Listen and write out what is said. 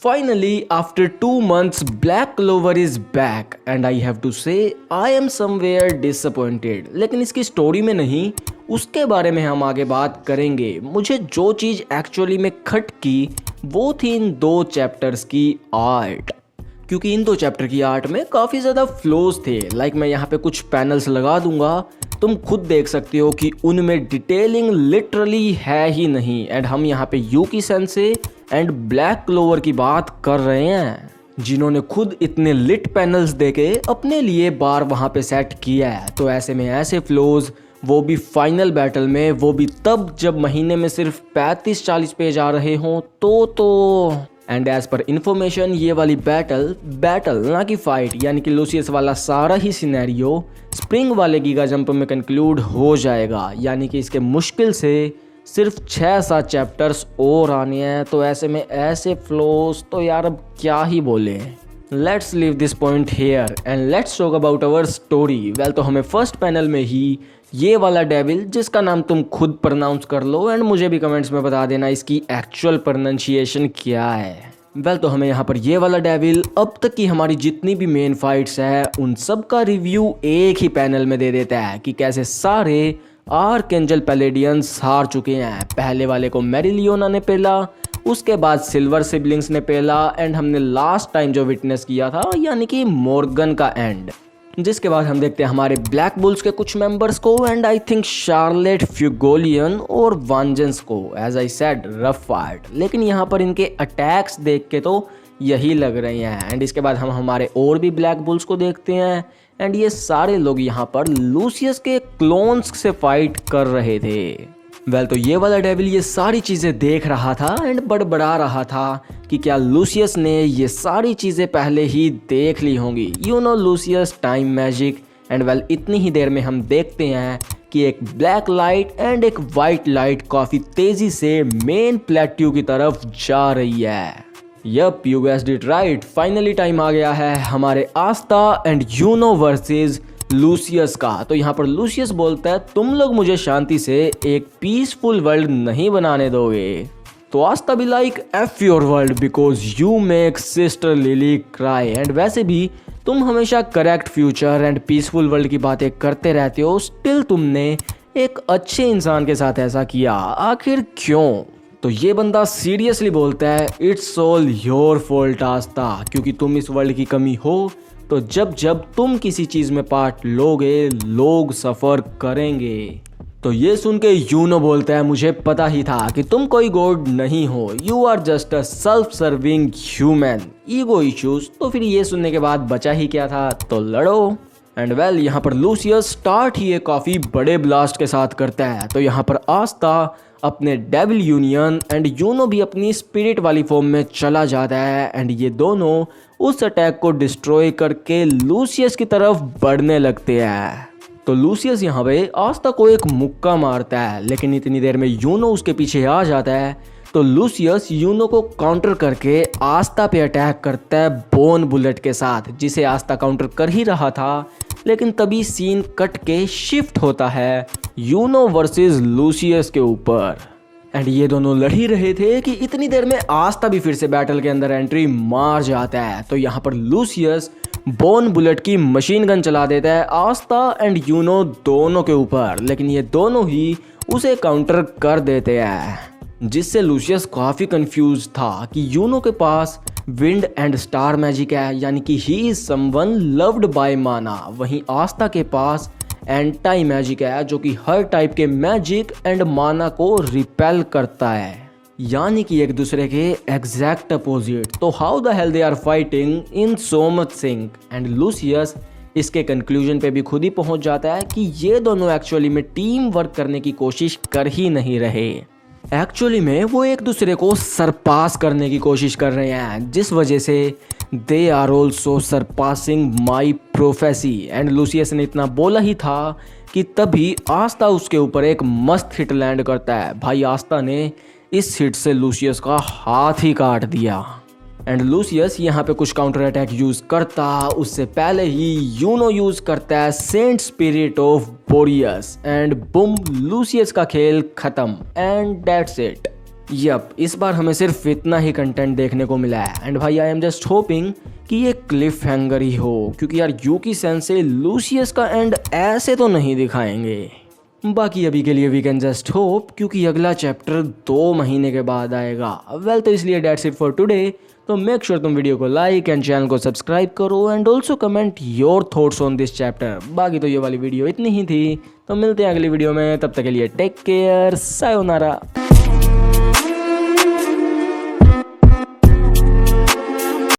Finally, after 2 months, Black Clover is back and I have to say I am somewhere disappointed. लेकिन इसकी story में नहीं, उसके बारे में हम आगे बात करेंगे। मुझे जो चीज़ एक्चुअली में खट की वो थी इन 2 चैप्टर्स की आर्ट, क्योंकि इन 2 चैप्टर की आर्ट में काफ़ी ज़्यादा फ्लोज थे। मैं यहाँ पे कुछ पैनल्स लगा दूंगा, तुम खुद देख सकते हो कि उनमें डिटेलिंग लिटरली है ही नहीं। एंड हम यहाँ पे यूकी सेंसे एंड ब्लैक क्लोवर की बात कर रहे हैं, जिन्होंने खुद इतने लिट पैनल्स देके अपने लिए बार वहाँ पे सेट किया है। तो ऐसे में ऐसे फ्लोज, वो भी फाइनल बैटल में, वो भी तब जब महीने में सिर्फ 35-40 पेज आ रहे हों तो एंड एज पर इंफॉर्मेशन ये वाली बैटल ना कि फाइट, यानी कि लूसियस वाला सारा ही सिनेरियो स्प्रिंग वाले गीगा जंप में कंक्लूड हो जाएगा। यानी कि इसके मुश्किल से सिर्फ 6-7 चैप्टर्स और आने हैं। तो ऐसे में ऐसे फ्लोस तो यार अब क्या ही बोले। Let's leave this point here and let's talk about our story. तो हमें फर्स्ट पैनल में ही ये वाला डेविल, जिसका नाम तुम खुद प्रोनाउंस कर लो एंड मुझे भी कमेंट्स में बता देना इसकी एक्चुअल प्रोनाउंसिएशन क्या है। तो हमें यहाँ पर ये वाला डेविल अब तक की हमारी जितनी भी मेन फाइट्स है उन सब का रिव्यू एक ही पैनल में दे देता है कि कैसे सारे आर्कएंजल पैलेडियंस हार चुके हैं। पहले वाले को मेरिलियोना ने पेला, उसके बाद सिल्वर सिबलिंग्स ने पेला एंड हमने लास्ट टाइम जो विटनेस किया था यानी कि मॉर्गन का एंड। जिसके बाद हम देखते हैं हमारे ब्लैक बुल्स के कुछ मेंबर्स को एंड आई थिंक शार्लेट, फ्यूगोलियन और वांजेंस को। As I said, rough fight, लेकिन यहाँ पर इनके अटैक्स देख के तो यही लग रहे हैं। एंड इसके बाद हम हमारे और भी ब्लैक बुल्स को देखते हैं एंड ये सारे लोग यहाँ पर लूसियस के क्लोन्स से फाइट कर रहे थे। तो ये वाला डेविल ये सारी चीज़ें देख रहा था एंड बड़बड़ा रहा था कि क्या लूसियस ने ये सारी चीज़ें पहले ही देख ली होंगी। Lucius time magic. एंड इतनी ही देर में हम देखते हैं कि एक ब्लैक लाइट एंड एक वाइट लाइट काफ़ी तेज़ी से मेन प्लेट्यू की तरफ जा रही है। Yup, you guessed it right, finally time आ गया है हमारे Aastha and Uno versus Lucius का। तो यहाँ पर लूसियस बोलता है, तुम लोग मुझे शांति से एक पीसफुल वर्ल्ड नहीं बनाने दोगे। तो आस्था भी like, F your world because you make sister lily cry. And वैसे भी तुम हमेशा correct future and peaceful world की बातें करते रहते हो, स्टिल तुमने एक अच्छे इंसान के साथ ऐसा किया, आखिर क्यों? तो ये बंदा सीरियसली बोलता है, इट्स ऑल योर फॉल्ट आस्था, क्योंकि तुम इस वर्ल्ड की कमी हो। तो जब जब तुम किसी चीज़ में पार्ट लोगे, लोग सफ़र करेंगे। तो ये सुन के यूनो बोलता है, मुझे पता ही था कि तुम कोई गॉड नहीं हो, you are just a self serving human. Ego issues. तो फिर ये सुनने के बाद बचा ही क्या था, तो लड़ो। एंड यहाँ पर लूसियस स्टार्ट ही एक काफ़ी बड़े ब्लास्ट के साथ करता है। तो यहाँ पर आस्था अपने डेविल यूनियन एंड यूनो भी अपनी स्पिरिट वाली फॉर्म में चला जाता है एंड ये दोनों उस अटैक को डिस्ट्रॉय करके लूसियस की तरफ बढ़ने लगते हैं। तो लूसियस यहाँ पे आस्था को एक मुक्का मारता है, लेकिन इतनी देर में यूनो उसके पीछे आ जाता है। तो लूसियस यूनो को काउंटर करके आस्था पे अटैक करता है बोन बुलेट के साथ, जिसे आस्था काउंटर कर ही रहा था। लेकिन तभी सीन कट के शिफ्ट होता है यूनो वर्सेस लूसियस के ऊपर। एंड ये दोनों लड़ ही रहे थे कि इतनी देर में आस्था भी फिर से बैटल के अंदर एंट्री मार जाता है। तो यहाँ पर लूसियस बोन बुलेट की मशीन गन चला देता है आस्था एंड यूनो दोनों के ऊपर, लेकिन ये दोनों ही उसे काउंटर कर देते हैं, जिससे लूसियस काफ़ी कंफ्यूज था कि यूनो के पास विंड एंड स्टार मैजिक है, यानी कि he is someone loved by माना। वहीं आस्था के पास एंटी मैजिक है, जो कि हर टाइप के मैजिक एंड माना को रिपेल करता है, यानी कि एक दूसरे के एग्जैक्ट अपोजिट। तो how the hell they are fighting in so much sync. And Lucius इसके कंक्लूजन पे भी खुद ही पहुंच जाता है कि ये दोनों एक्चुअली में टीम वर्क करने की कोशिश कर ही नहीं रहे, एक्चुअली में वो एक दूसरे को सरपास करने की कोशिश कर रहे हैं, जिस वजह से they are also surpassing my prophecy. And Lucius ने इतना बोला ही था कि तभी आस्था उसके ऊपर एक मस्त हिट लैंड करता है। भाई आस्था ने इस हिट से लूसियस का हाथ ही काट दिया। एंड लूसियस यहाँ पे कुछ काउंटर अटैक यूज करता, उससे पहले ही यूनो यूज करता है saint spirit of Boreas and boom, Lucius का खेल खत्म एंड दैट्स इट। यप, इस बार हमें सिर्फ इतना ही कंटेंट देखने को मिला है एंड भाई आई एम जस्ट होपिंग कि ये क्लिफ हैंगर ही हो, क्योंकि यार यूकी सेंसे लूसियस का एंड ऐसे तो नहीं दिखाएंगे। बाकी अभी के लिए वी कैन जस्ट होप, क्योंकि अगला चैप्टर 2 महीने के बाद आएगा। वेल तो इसलिए दैट्स इट फॉर टुडे। तो मेक श्योर तुम वीडियो को लाइक एंड चैनल को सब्सक्राइब करो and also comment your thoughts on this chapter. बाकी तो ये वाली वीडियो इतनी ही थी, तो मिलते हैं अगली वीडियो में, तब तक के लिए टेक केयर, सायोनारा।